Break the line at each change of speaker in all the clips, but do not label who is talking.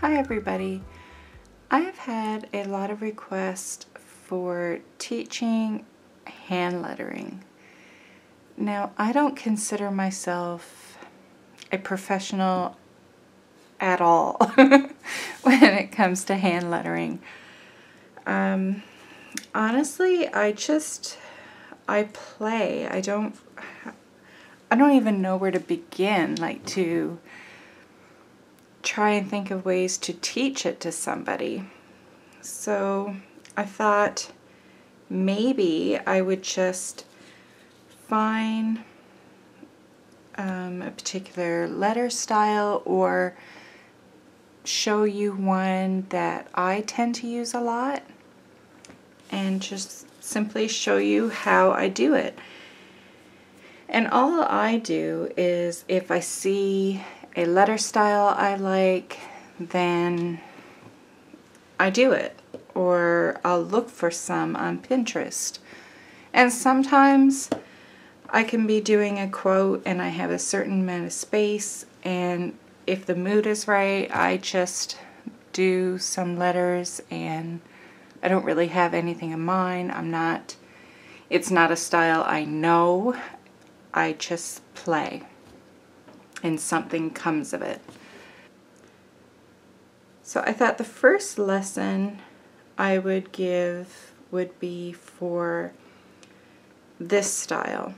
Hi everybody. I have had a lot of requests for teaching hand lettering. Now, I don't consider myself a professional at all when it comes to hand lettering. Honestly, I play. I don't even know where to begin, like to try and think of ways to teach it to somebody. So I thought maybe I would just find a particular letter style or show you one that I tend to use a lot and just simply show you how I do it. And all I do is if I see a letter style I like, then I do it, or I'll look for some on Pinterest. And sometimes I can be doing a quote and I have a certain amount of space, and if the mood is right, I just do some letters and I don't really have anything in mind. It's not a style I know. I just play and something comes of it. So I thought the first lesson I would give would be for this style.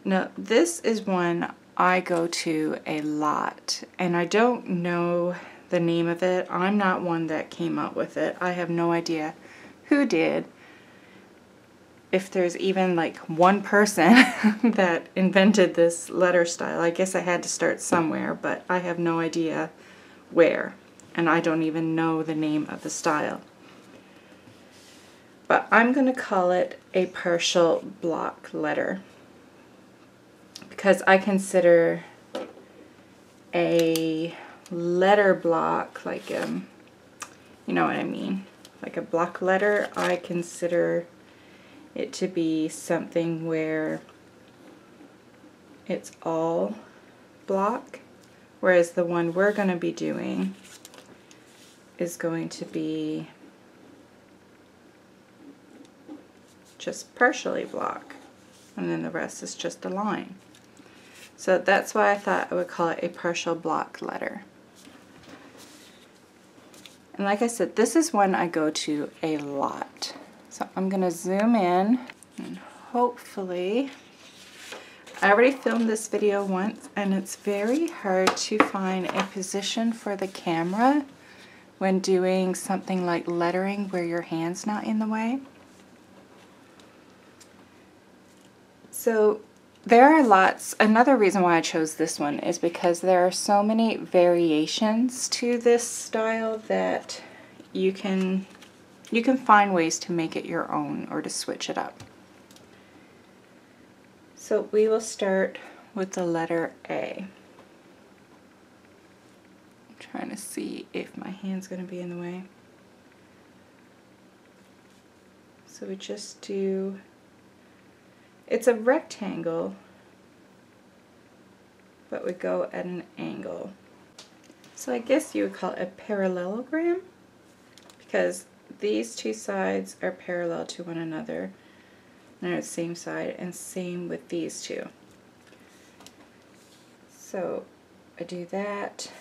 Now, this is one I go to a lot, and I don't know the name of it. I'm not one that came up with it. I have no idea who did. If there's even like one person that invented this letter style. I guess I had to start somewhere, but I have no idea where, and I don't even know the name of the style. But I'm going to call it a partial block letter because I consider a letter block like you know what I mean, like a block letter. I consider it to be something where it's all block, whereas the one we're going to be doing is going to be just partially block, and then the rest is just a line. So that's why I thought I would call it a partial block letter. And like I said, this is one I go to a lot. So I'm going to zoom in, and hopefully, I already filmed this video once, and it's very hard to find a position for the camera when doing something like lettering where your hand's not in the way. So there are lots. Another reason why I chose this one is because there are so many variations to this style that you can find ways to make it your own or to switch it up. So we will start with the letter A. I'm trying to see if my hand's going to be in the way. So we just do, it's a rectangle, but we go at an angle. So I guess you would call it a parallelogram, because these two sides are parallel to one another. They're the same side, and same with these two. So I do that,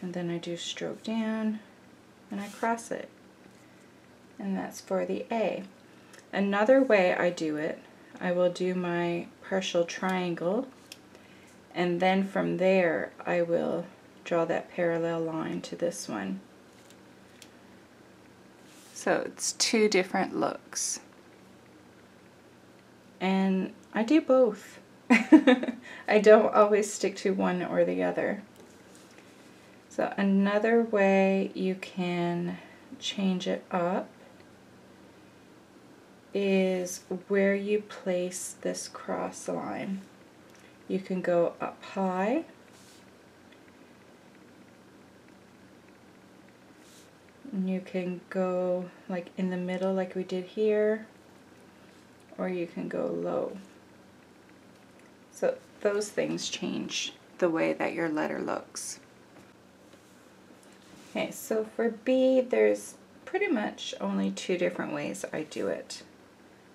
and then I do stroke down, and I cross it. And that's for the A. Another way I do it, I will do my partial triangle, and then from there I will draw that parallel line to this one. So it's two different looks. And I do both. I don't always stick to one or the other. So another way you can change it up is where you place this cross line. You can go up high, and you can go like in the middle like we did here, or you can go low. So those things change the way that your letter looks. Okay, so for B, there's pretty much only two different ways I do it.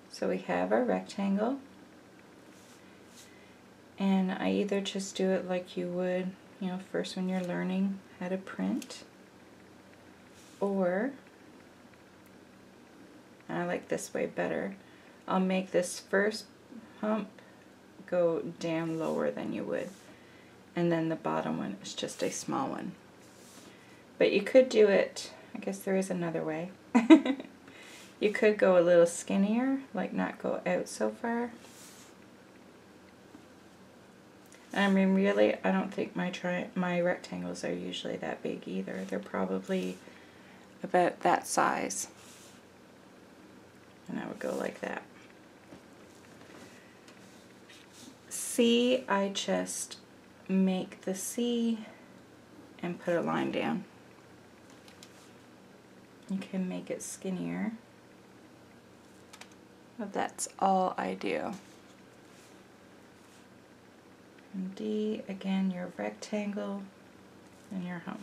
So we have our rectangle, and I either just do it like you would, you know, first when you're learning how to print, or, and I like this way better, I'll make this first hump go down lower than you would, and then the bottom one is just a small one. But you could do it, I guess there is another way. You could go a little skinnier, like not go out so far. I mean, really, I don't think my rectangles are usually that big either. They're probably about that size. And I would go like that. C, I just make the C and put a line down. You can make it skinnier, but that's all I do. And D, again, your rectangle and your hump.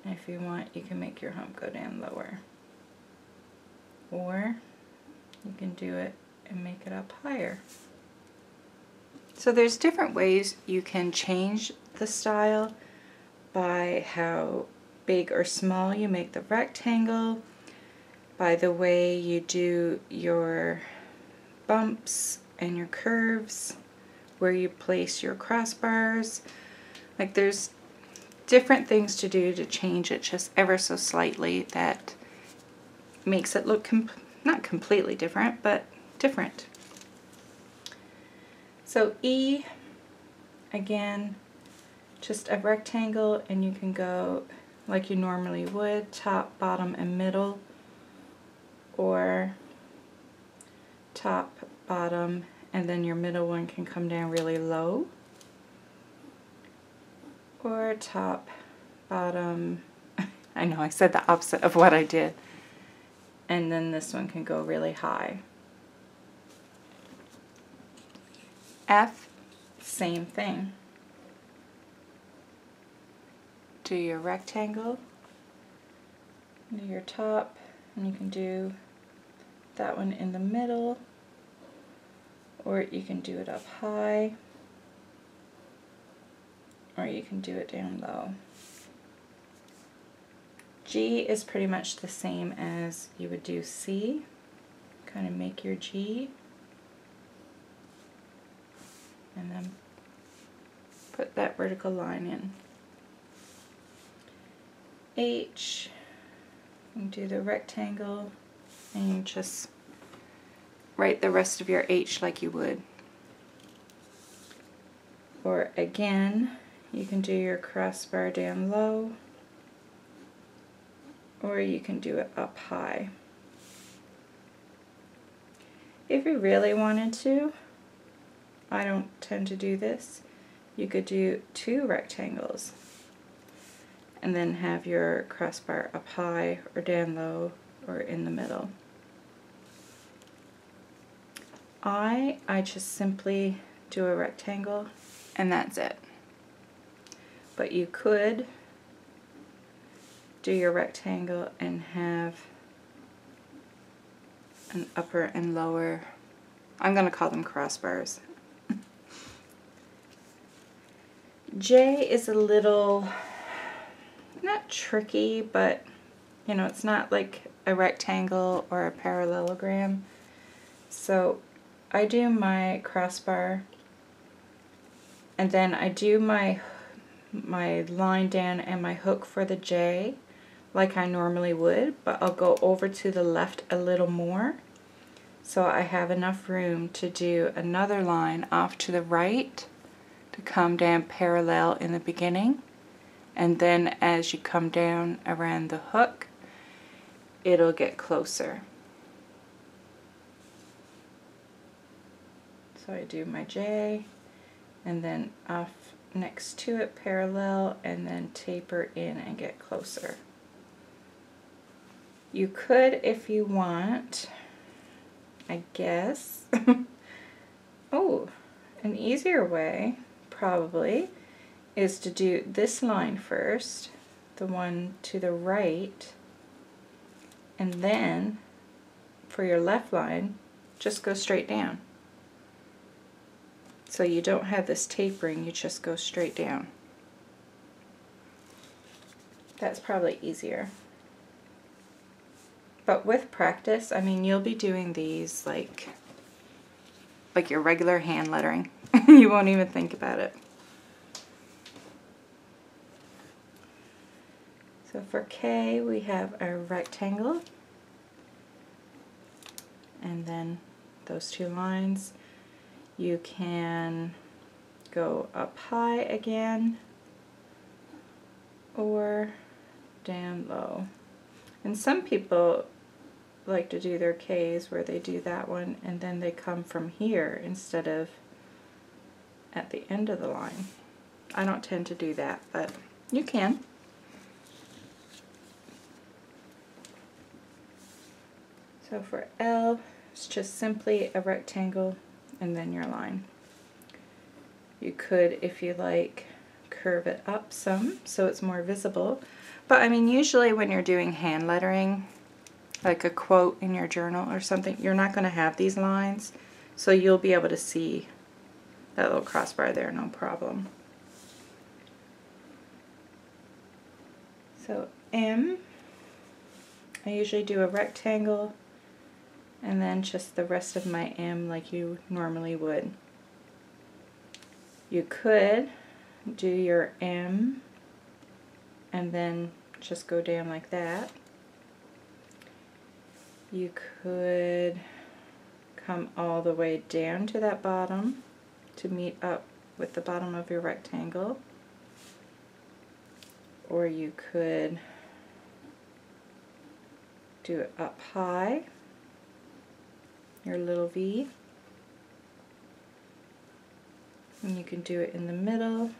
And if you want, you can make your hump go down lower. Or you can do it and make it up higher. So there's different ways you can change the style by how big or small you make the rectangle, by the way you do your bumps and your curves, where you place your crossbars. Like, there's different things to do to change it just ever so slightly that makes it look not completely different, but different. So E, again, just a rectangle, and you can go like you normally would, top, bottom, and middle, or top, bottom, and then your middle one can come down really low, or top, bottom, I know I said the opposite of what I did, and then this one can go really high. F, same thing. Do your rectangle, do your top, and you can do that one in the middle, or you can do it up high, or you can do it down low. G is pretty much the same as you would do C. Kind of make your G, and then put that vertical line in. H, you do the rectangle, and you just write the rest of your H like you would. Or again, you can do your crossbar down low, or you can do it up high. If you really wanted to, I don't tend to do this, you could do two rectangles and then have your crossbar up high or down low or in the middle. I just simply do a rectangle and that's it. But you could do your rectangle and have an upper and lower, I'm going to call them crossbars. J is a little, not tricky, but you know, it's not like a rectangle or a parallelogram. So I do my crossbar, and then I do my line down and my hook for the J like I normally would, but I'll go over to the left a little more so I have enough room to do another line off to the right to come down parallel in the beginning, and then as you come down around the hook it'll get closer. So I do my J and then off next to it parallel and then taper in and get closer. You could, if you want, I guess, oh, an easier way probably is to do this line first, the one to the right, and then for your left line, just go straight down. So you don't have this tapering, you just go straight down. That's probably easier. But with practice, I mean, you'll be doing these like your regular hand lettering. You won't even think about it. So for K, we have a rectangle, and then those two lines. You can go up high again, or down low. And some people like to do their K's where they do that one and then they come from here instead of at the end of the line. I don't tend to do that, but you can. So for L, it's just simply a rectangle and then your line. You could, if you like, curve it up some so it's more visible. But I mean, usually when you're doing hand lettering, like a quote in your journal or something, you're not going to have these lines, so you'll be able to see that little crossbar there, no problem. So M, I usually do a rectangle and then just the rest of my M like you normally would. You could do your M and then just go down like that. You could come all the way down to that bottom to meet up with the bottom of your rectangle, or you could do it up high, your little V, and you can do it in the middle,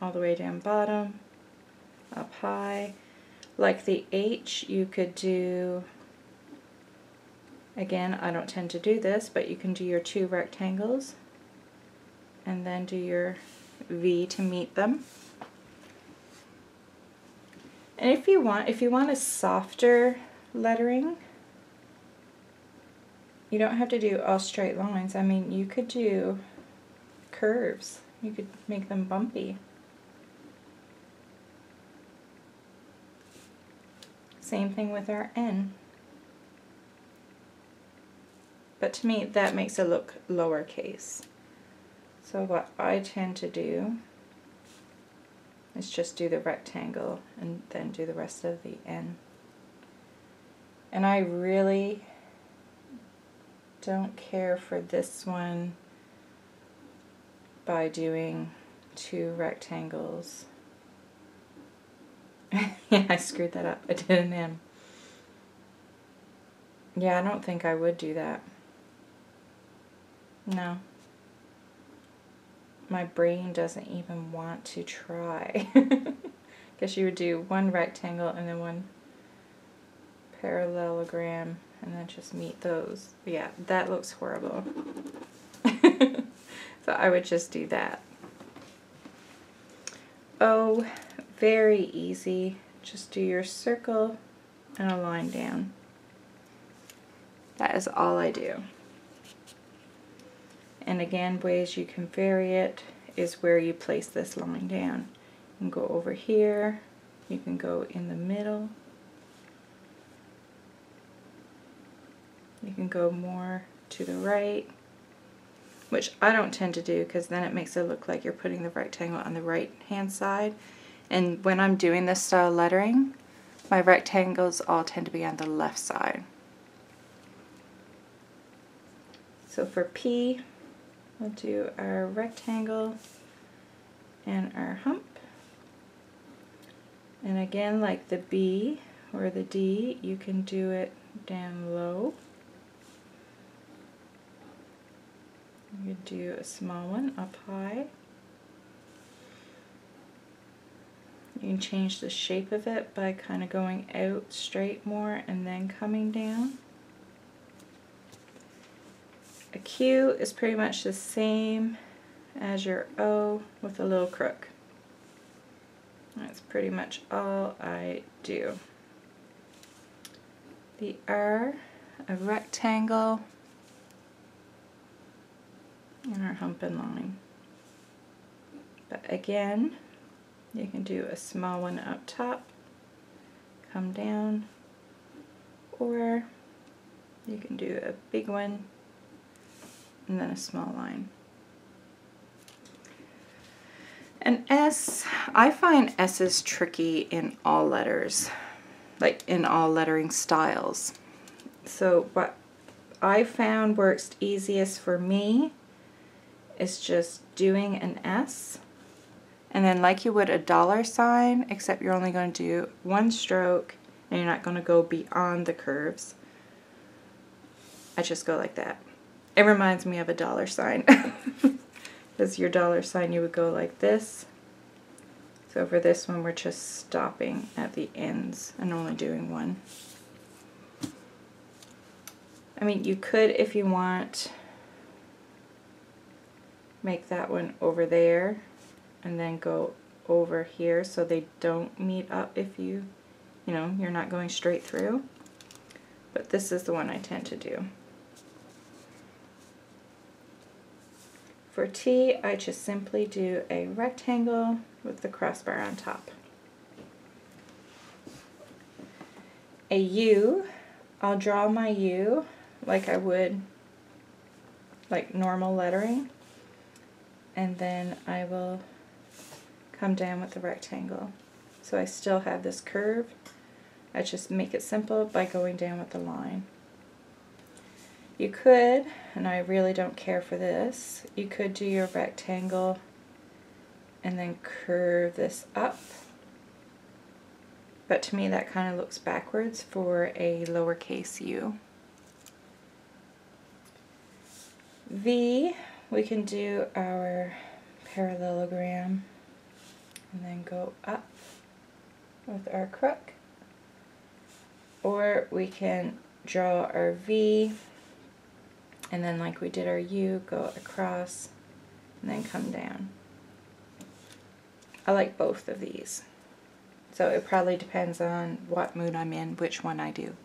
all the way down bottom, up high. Like the H, you could do, again, I don't tend to do this, but you can do your two rectangles and then do your V to meet them. And if you want a softer lettering, you don't have to do all straight lines. I mean, you could do curves. You could make them bumpy. Same thing with our N. But to me, that makes it look lowercase. So what I tend to do is just do the rectangle and then do the rest of the N. And I really don't care for this one by doing two rectangles. Yeah, I screwed that up. I did an M. Yeah, I don't think I would do that. No. My brain doesn't even want to try. Guess you would do one rectangle and then one parallelogram and then just meet those. But yeah, that looks horrible. So I would just do that. Oh, very easy. Just do your circle and a line down. That is all I do. And again, ways you can vary it is where you place this line down. You can go over here, you can go in the middle, you can go more to the right, which I don't tend to do because then it makes it look like you're putting the rectangle on the right hand side. And when I'm doing this style lettering, my rectangles all tend to be on the left side. So for P, we'll do our rectangle and our hump. And again, like the B or the D, you can do it down low. You could do a small one up high. You can change the shape of it by kind of going out straight more and then coming down. A Q is pretty much the same as your O with a little crook. That's pretty much all I do. The R, a rectangle, and our humping line. But again, you can do a small one up top, come down, or you can do a big one and then a small line. An S, I find S's tricky in all letters, like in all lettering styles. So what I found works easiest for me is just doing an S, and then like you would a $sign, except you're only going to do one stroke and you're not going to go beyond the curves. I just go like that. It reminds me of a $sign. Because your $sign, you would go like this. So for this one, we're just stopping at the ends and only doing one. I mean, you could, if you want, make that one over there and then go over here so they don't meet up if you know, you're not going straight through. But this is the one I tend to do. For T, I just simply do a rectangle with the crossbar on top. A U, I'll draw my U like I would like normal lettering, and then I will come down with the rectangle. So I still have this curve. I just make it simple by going down with the line. You could, and I really don't care for this, you could do your rectangle and then curve this up. But to me that kind of looks backwards for a lowercase u. V, we can do our parallelogram and then go up with our crook. Or we can draw our V and then like we did our U, go across and then come down. I like both of these. So it probably depends on what mood I'm in, which one I do.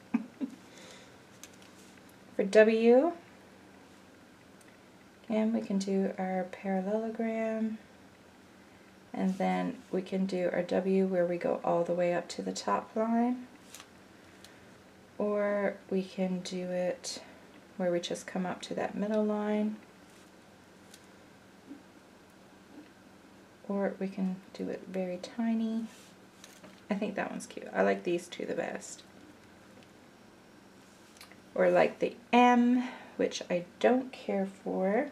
For W, again we can do our parallelogram and then we can do our W where we go all the way up to the top line. Or we can do it where we just come up to that middle line. Or we can do it very tiny. I think that one's cute. I like these two the best. Or like the M, which I don't care for.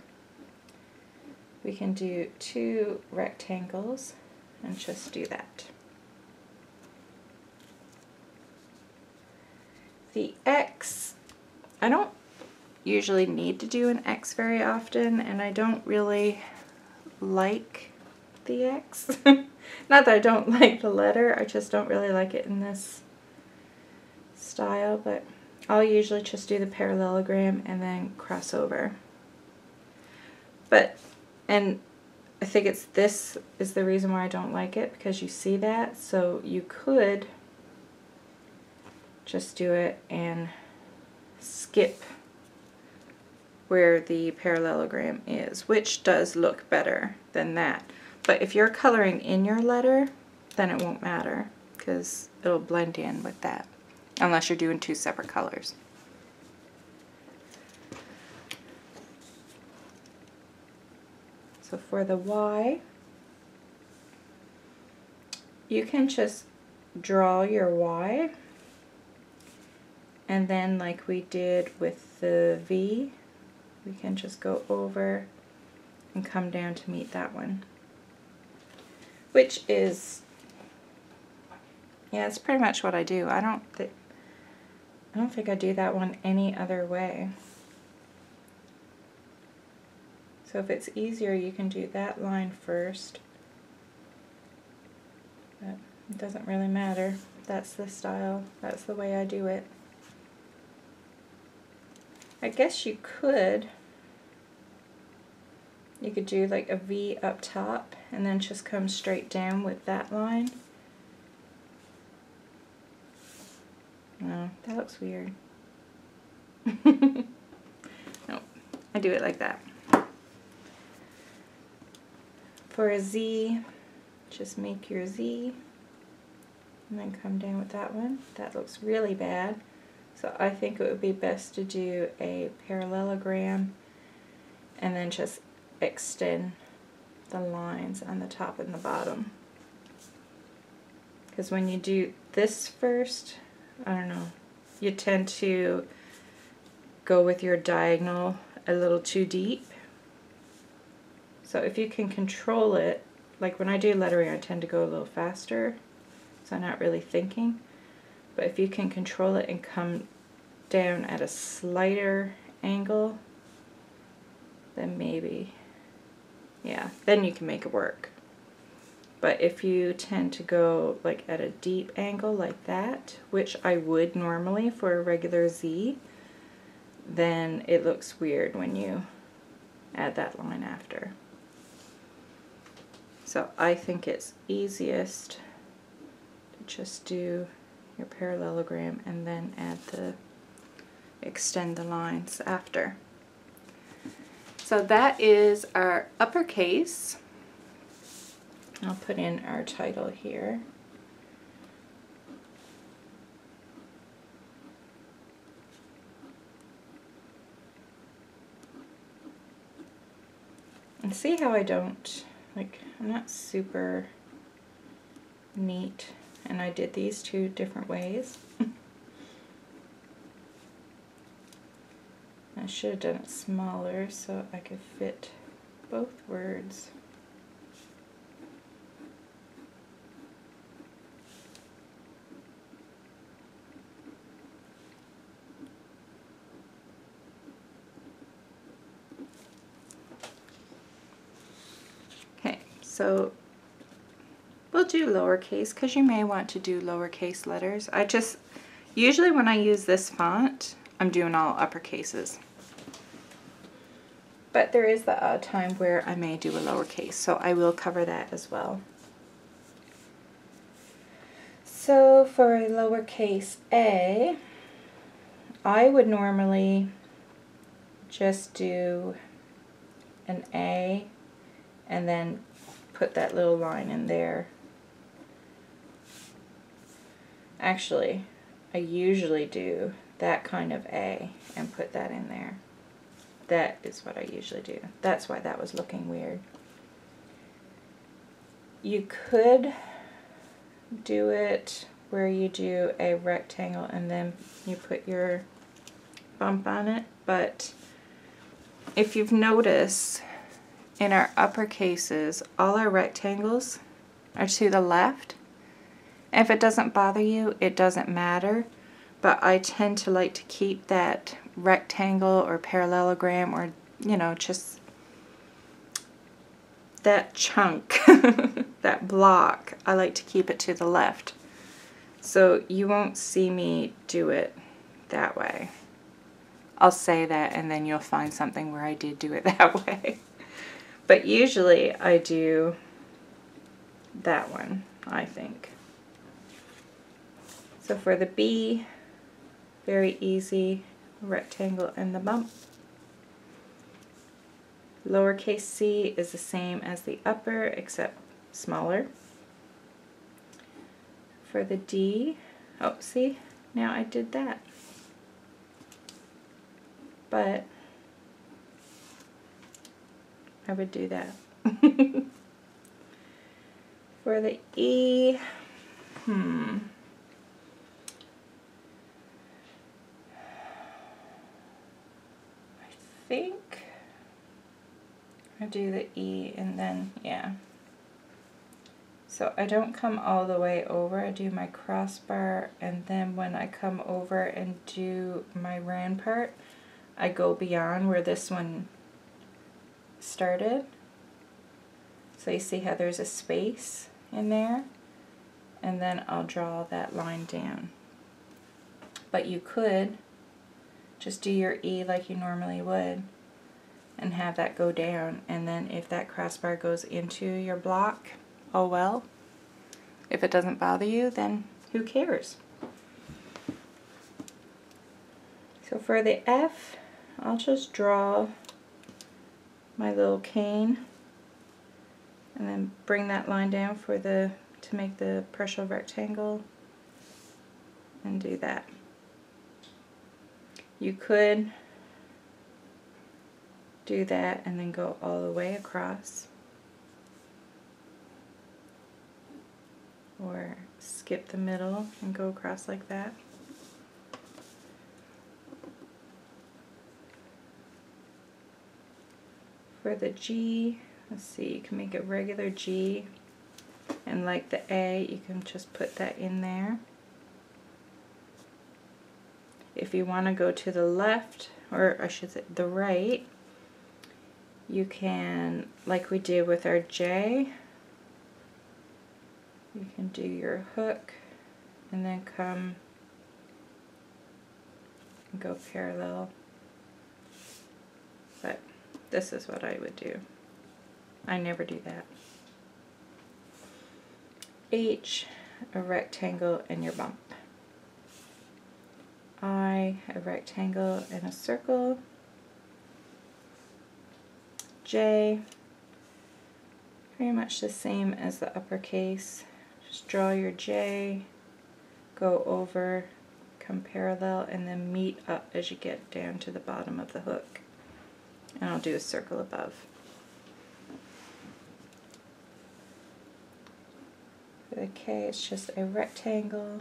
We can do two rectangles and just do that. The X, I don't usually need to do an X very often, and I don't really like the X. Not that I don't like the letter, I just don't really like it in this style, but I'll usually just do the parallelogram and then cross over. And I think this is the reason why I don't like it, because you see that, so you could just do it and skip where the parallelogram is, which does look better than that. But if you're coloring in your letter, then it won't matter because it'll blend in with that, unless you're doing two separate colors. So for the Y, you can just draw your Y, and then like we did with the V, we can just go over and come down to meet that one. Which is, yeah, it's pretty much what I do. I don't think I do that one any other way. So if it's easier, you can do that line first. But it doesn't really matter. That's the style. That's the way I do it. I guess you could do like a V up top and then just come straight down with that line. No, that looks weird. No, I do it like that. For a Z, just make your Z and then come down with that one. That looks really bad. So I think it would be best to do a parallelogram and then just extend the lines on the top and the bottom. Because when you do this first, I don't know, you tend to go with your diagonal a little too deep. So if you can control it, like when I do lettering I tend to go a little faster, so I'm not really thinking. But if you can control it and come down at a slighter angle, then maybe, yeah, then you can make it work. But if you tend to go like at a deep angle like that, which I would normally for a regular Z, then it looks weird when you add that line after. So I think it's easiest to just do your parallelogram and then extend the lines after. So that is our uppercase. I'll put in our title here. And see how I don't, like, I'm not super neat, and I did these two different ways. I should have done it smaller so I could fit both words. Okay, so we'll do lowercase because you may want to do lowercase letters. Usually when I use this font, I'm doing all uppercases. But there is the odd time where I may do a lowercase, so I will cover that as well. So for a lowercase a, I would normally just do an A and then put that little line in there. Actually, I usually do that kind of A and put that in there. That is what I usually do. That's why that was looking weird. You could do it where you do a rectangle and then you put your bump on it, but if you've noticed, in our uppercases, all our rectangles are to the left. If it doesn't bother you, it doesn't matter, but I tend to like to keep that rectangle or parallelogram or, you know, just that chunk, that block, I like to keep it to the left. So you won't see me do it that way. I'll say that and then you'll find something where I did do it that way. But usually I do that one, I think. So for the B, very easy, rectangle and the bump. Lowercase c is the same as the upper except smaller. For the D, oh see, now I did that. But I would do that. For the E, I think I do the E and then, yeah. So I don't come all the way over, I do my crossbar, and then when I come over and do my round part, I go beyond where this one started. So you see how there's a space in there, and then I'll draw that line down. But you could just do your E like you normally would and have that go down, and then if that crossbar goes into your block, oh well. If it doesn't bother you, then who cares? So for the F, I'll just draw my little cane and then bring that line down for to make the partial rectangle and do that. You could do that and then go all the way across, or skip the middle and go across like that. For the G, let's see, you can make a regular G, and like the A, you can just put that in there. If you want to go to the left, or I should say the right, you can, like we did with our J, you can do your hook and then come and go parallel. But this is what I would do. I never do that. H, a rectangle and your bump. I, a rectangle and a circle. J, pretty much the same as the uppercase. Just draw your J, go over, come parallel, and then meet up as you get down to the bottom of the hook. And I'll do a circle above. For the K, it's just a rectangle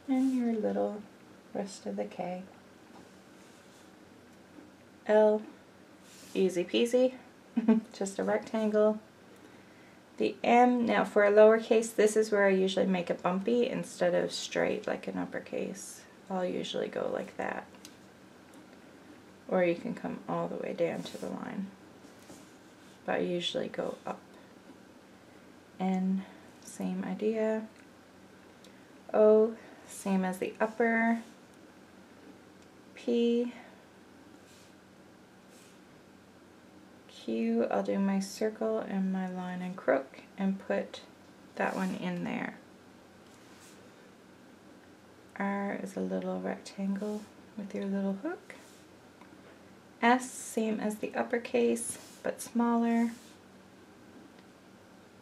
and your little rest of the K. L, easy peasy, just a rectangle. The M, now for a lowercase, this is where I usually make it bumpy instead of straight like an uppercase. I'll usually go like that. Or you can come all the way down to the line. But I usually go up. N, same idea. O, same as the upper. P, Q, I'll do my circle and my line and crook and put that one in there. R is a little rectangle with your little hook. S, same as the uppercase but smaller.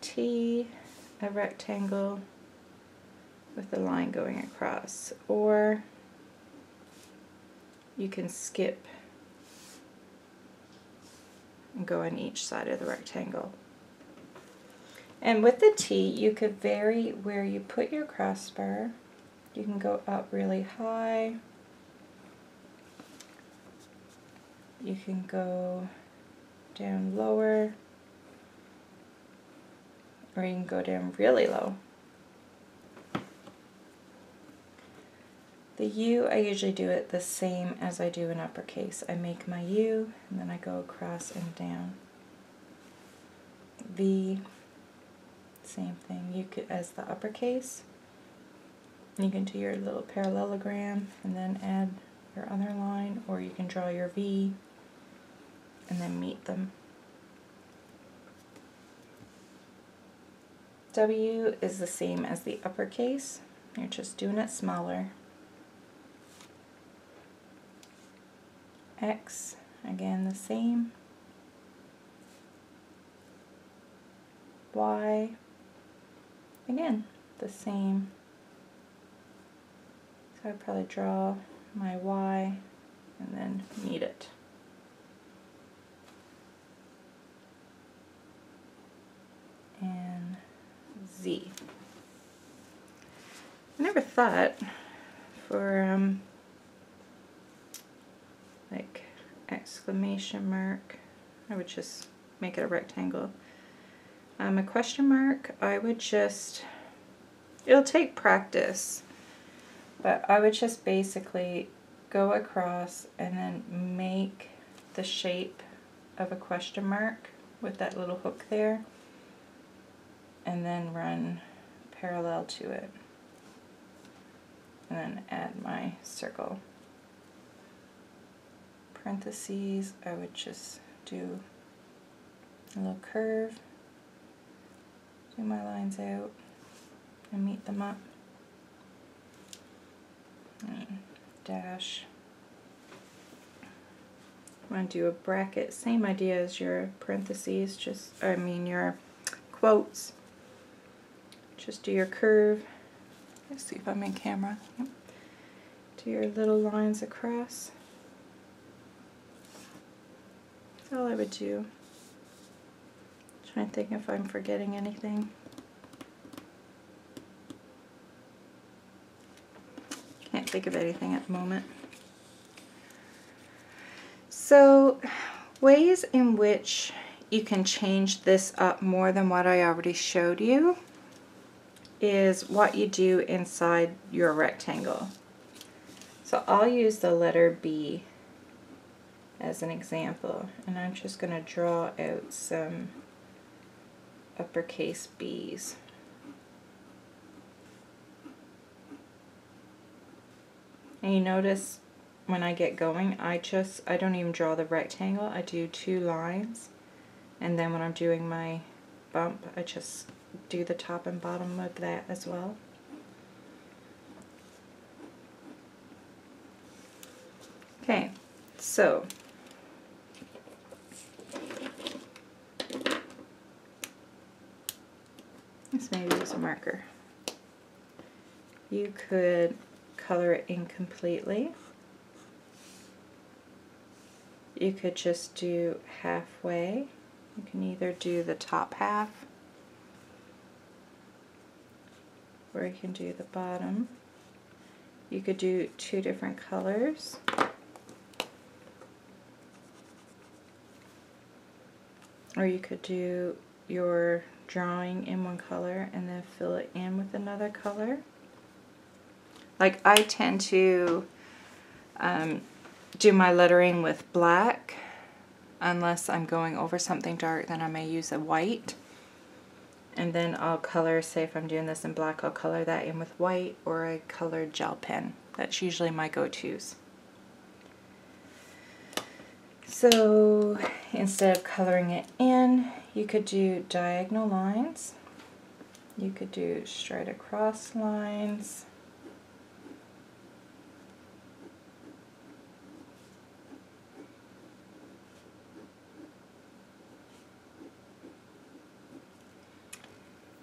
T, a rectangle with the line going across, or you can skip and go on each side of the rectangle. And with the T, you could vary where you put your crossbar. You can go up really high. You can go down lower, or you can go down really low. The U, I usually do it the same as I do in uppercase. I make my U, and then I go across and down. V, same thing you could as the uppercase. You can do your little parallelogram and then add your other line, or you can draw your V and then meet them. W is the same as the uppercase. You're just doing it smaller. X, again the same. Y, again the same. So I'd probably draw my Y and then meet it. And Z. I never thought for like exclamation mark, I would just make it a rectangle. A question mark, I would just, it'll take practice, but I would just basically go across and then make the shape of a question mark with that little hook there, and then run parallel to it, and then add my circle. Parentheses, I would just do a little curve, do my lines out, and meet them up. And dash, want to do a bracket, same idea as your parentheses, your quotes. Just do your curve. Let's see if I'm in camera. Yep. Do your little lines across. That's all I would do. Trying to think if I'm forgetting anything. Can't think of anything at the moment. So, ways in which you can change this up more than what I already showed you is what you do inside your rectangle. So I'll use the letter B as an example, and I'm just going to draw out some uppercase B's. And you notice when I get going, I don't even draw the rectangle, I do 2 lines, and then when I'm doing my bump, I just do the top and bottom of that as well. Okay, so let's maybe use a marker. You could color it in completely. You could just do halfway. You can either do the top half, or you can do the bottom. You could do 2 different colors. Or you could do your drawing in one color and then fill it in with another color. Like I tend to do my lettering with black. Unless I'm going over something dark, then I may use a white. And then I'll color, say if I'm doing this in black, I'll color that in with white or a colored gel pen. That's usually my go-tos. So instead of coloring it in, you could do diagonal lines. You could do straight across lines.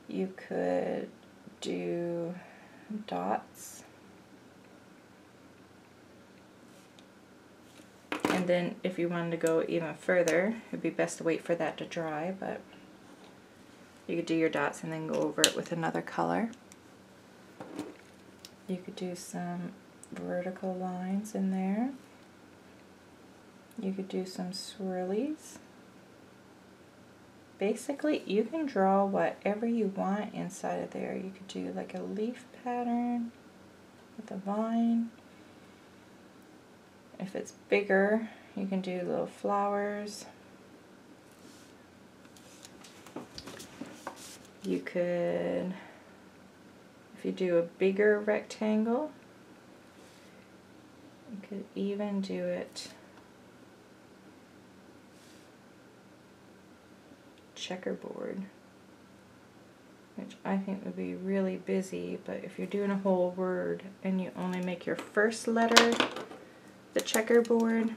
You could do dots. And then if you wanted to go even further, it would be best to wait for that to dry, but you could do your dots and then go over it with another color. You could do some vertical lines in there. You could do some swirlies. Basically, you can draw whatever you want inside of there. You could do like a leaf pattern with a vine. If it's bigger, you can do little flowers. You could, if you do a bigger rectangle, you could even do it checkerboard, which I think would be really busy, but if you're doing a whole word and you only make your first letter the checkerboard,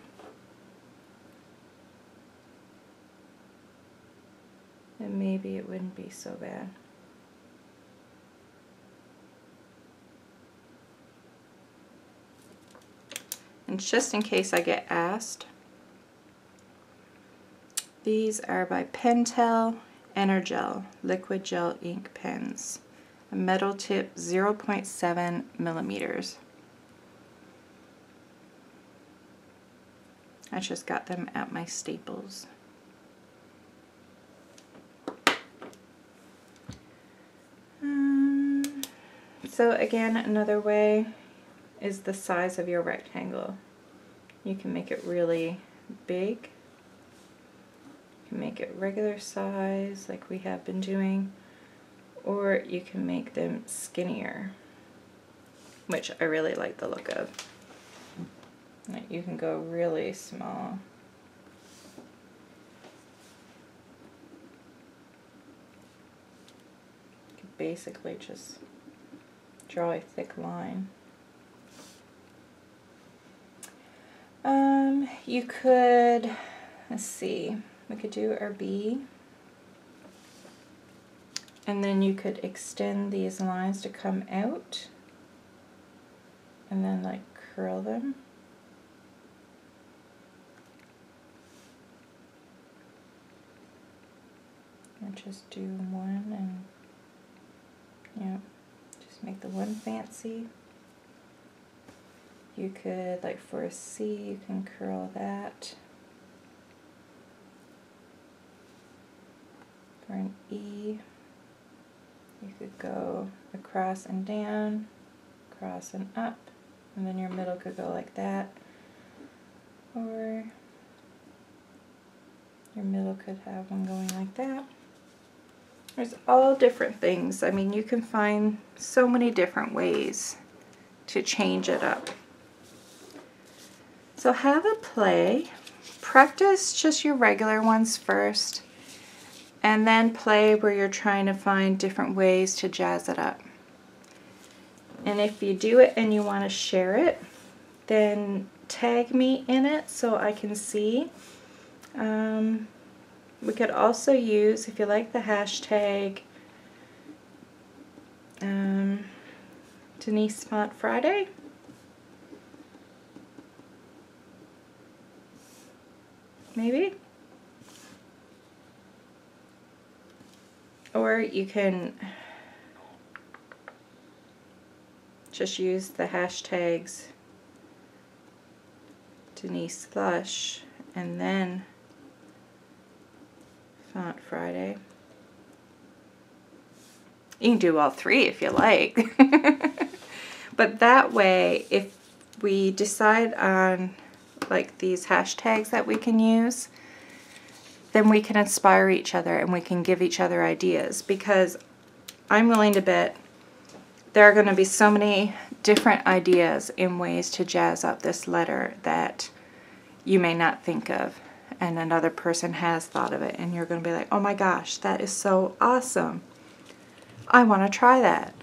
then maybe it wouldn't be so bad. And just in case I get asked, these are by Pentel Energel Liquid Gel Ink Pens. A metal tip 0.7 millimeters. I just got them at my Staples. So again, another way is the size of your rectangle. You can make it really big. You can make it regular size like we have been doing, or you can make them skinnier, which I really like the look of. Like you can go really small. You can basically just draw a thick line. you could, let's see, we could do our B. And then you could extend these lines to come out. And then like curl them. And just do one and, yeah, just make the one fancy. You could, like for a C, you can curl that. For an E, you could go across and down, across and up, and then your middle could go like that. Or your middle could have one going like that. There's all different things. I mean, you can find so many different ways to change it up. So have a play. Practice just your regular ones first, and then play where you're trying to find different ways to jazz it up. And if you do it and you want to share it, then tag me in it so I can see. We could also use, if you like the hashtag, Denise Font Friday. Maybe. Or you can just use the hashtags Denise Lush and then Font Friday. You can do all three if you like. But that way, if we decide on like these hashtags that we can use, then we can inspire each other and we can give each other ideas, because I'm willing to bet there are going to be so many different ideas in ways to jazz up this letter that you may not think of, and another person has thought of it, and you're going to be like, oh my gosh, that is so awesome. I want to try that.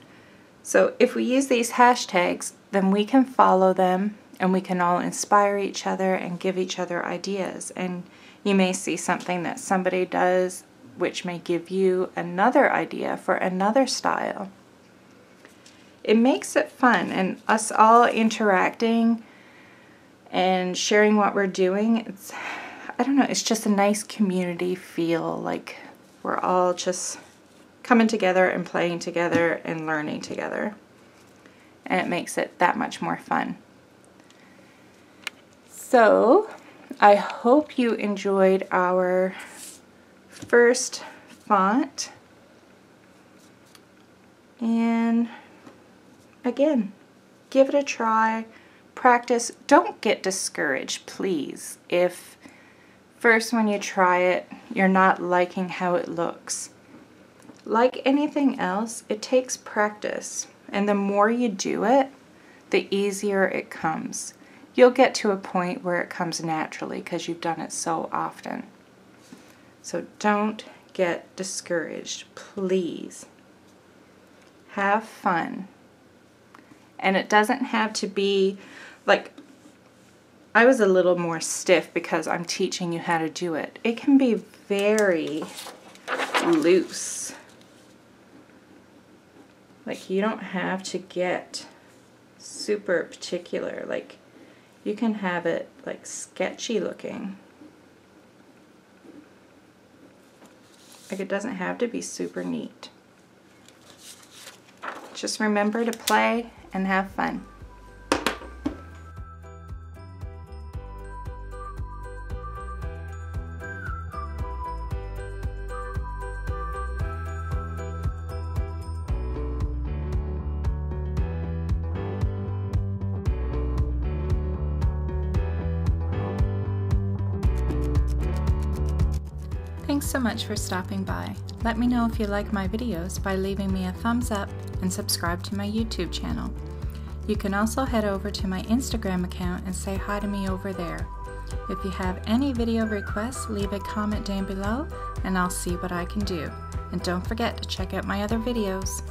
So if we use these hashtags, then we can follow them and we can all inspire each other and give each other ideas. And you may see something that somebody does which may give you another idea for another style. It makes it fun, and us all interacting and sharing what we're doing, it's, I don't know, it's just a nice community feel, like we're all just coming together and playing together and learning together. And it makes it that much more fun. So, I hope you enjoyed our first font. And again, give it a try. Practice. Don't get discouraged, please, if first when you try it, you're not liking how it looks. Like anything else, it takes practice. And the more you do it, the easier it comes. You'll get to a point where it comes naturally because you've done it so often. So don't get discouraged, please. Have fun. And it doesn't have to be like, I was a little more stiff because I'm teaching you how to do it. It can be very loose. Like, you don't have to get super particular. Like, you can have it like sketchy looking. Like, it doesn't have to be super neat. Just remember to play and have fun. Thanks so much for stopping by. Let me know if you like my videos by leaving me a thumbs up and subscribe to my YouTube channel. You can also head over to my Instagram account and say hi to me over there. If you have any video requests, leave a comment down below and I'll see what I can do. And don't forget to check out my other videos.